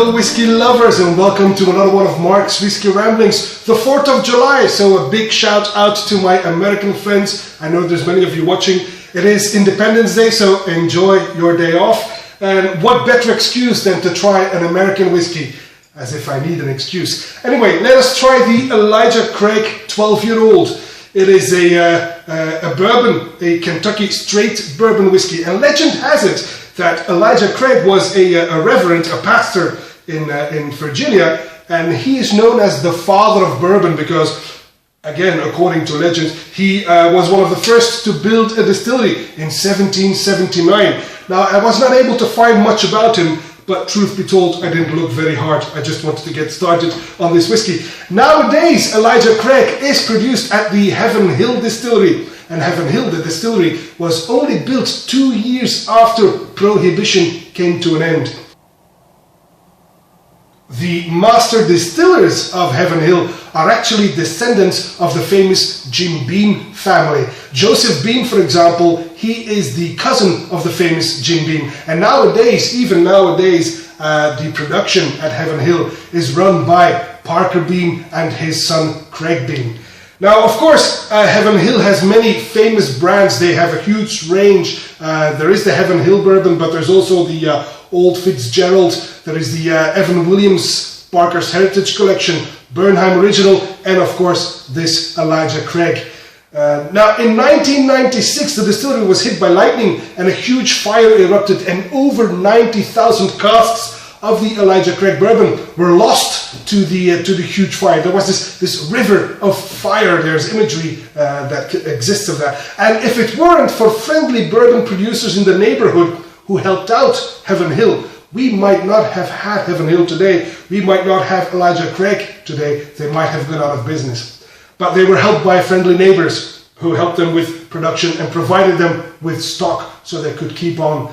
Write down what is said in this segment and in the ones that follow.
Hello whiskey lovers, and welcome to another one of Mark's Whiskey Ramblings, the 4th of July. So a big shout out to my American friends. I know there's many of you watching. It is Independence Day, so enjoy your day off. And what better excuse than to try an American whiskey? As if I need an excuse. Anyway, let us try the Elijah Craig 12-year-old. It is a bourbon, a Kentucky straight bourbon whiskey. And legend has it that Elijah Craig was a reverend, a pastor in Virginia, and he is known as the father of bourbon because, again, according to legend, he was one of the first to build a distillery in 1779. Now, I was not able to find much about him, but truth be told, I didn't look very hard. I just wanted to get started on this whiskey. Nowadays, Elijah Craig is produced at the Heaven Hill Distillery. And Heaven Hill, the distillery, was only built 2 years after Prohibition came to an end. The master distillers of Heaven Hill are actually descendants of the famous Jim Beam family. Joseph Beam, for example, he is the cousin of the famous Jim Beam. And nowadays, even nowadays, the production at Heaven Hill is run by Parker Beam and his son Craig Beam. Now, of course, Heaven Hill has many famous brands. They have a huge range. There is the Heaven Hill bourbon, but there's also the Old Fitzgerald. There is the Evan Williams Parker's Heritage Collection, Bernheim Original, and of course, this Elijah Craig. Now, in 1996, the distillery was hit by lightning and a huge fire erupted, and over 90,000 casks of the Elijah Craig bourbon were lost to the huge fire. There was this river of fire. There's imagery that exists of that. And if it weren't for friendly bourbon producers in the neighborhood who helped out Heaven Hill, we might not have had Heaven Hill today. We might not have Elijah Craig today. They might have gone out of business. But they were helped by friendly neighbors who helped them with production and provided them with stock so they could keep on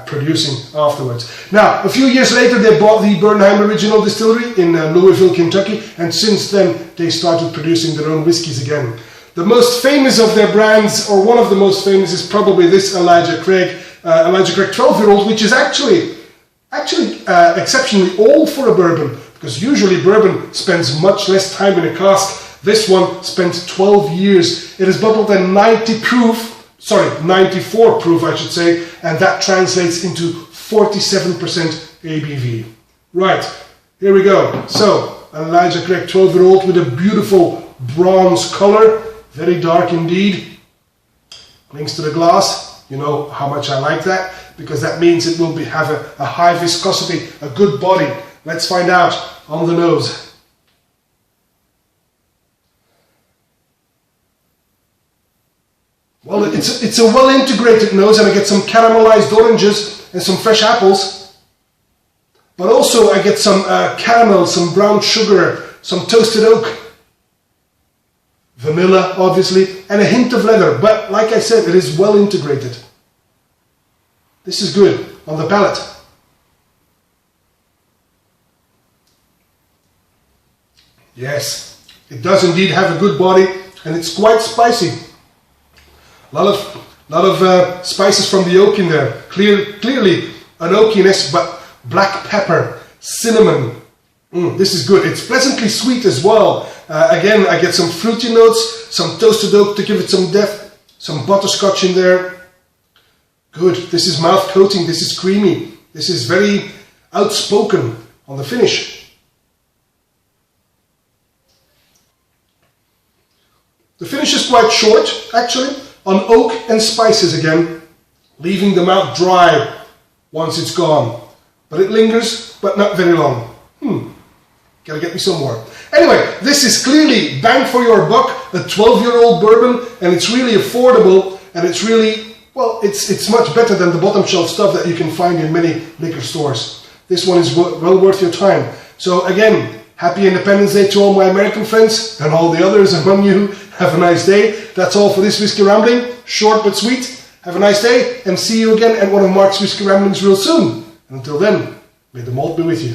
producing afterwards. Now, a few years later, they bought the Bernheim Original Distillery in Louisville, Kentucky, and since then, they started producing their own whiskies again. The most famous of their brands, or one of the most famous, is probably this Elijah Craig 12-year-old, which is actually exceptionally old for a bourbon, because usually bourbon spends much less time in a cask. This one spent 12 years. It is bottled at 94 proof, I should say, and that translates into 47% ABV. Right, here we go. So, Elijah Craig 12-year-old with a beautiful bronze color, very dark indeed. Links to the glass, you know how much I like that, because that means it will have a high viscosity, a good body. Let's find out on the nose. Well, it's a well-integrated nose, and I get some caramelized oranges and some fresh apples. But also I get some caramel, some brown sugar, some toasted oak, vanilla, obviously, and a hint of leather. But like I said, it is well-integrated. This is good on the palate. Yes, it does indeed have a good body, and it's quite spicy. A lot of spices from the oak in there. Clearly an oakiness, but black pepper, cinnamon. This is good. It's pleasantly sweet as well. Again, I get some fruity notes, some toasted oak to give it some depth, some butterscotch in there. Good. This is mouth coating. This is creamy. This is very outspoken on the finish. The finish is quite short, actually, on oak and spices again, leaving the mouth dry once it's gone. But it lingers, but not very long. Gotta get me some more. Anyway, this is clearly bang for your buck, a 12-year-old bourbon, and it's really affordable, and it's really, well, it's much better than the bottom shelf stuff that you can find in many liquor stores. This one is well worth your time. So again, happy Independence Day to all my American friends and all the others among you. Have a nice day. That's all for this Whiskey Rambling. Short but sweet. Have a nice day, and see you again at one of Mark's Whiskey Ramblings real soon. And until then, may the malt be with you.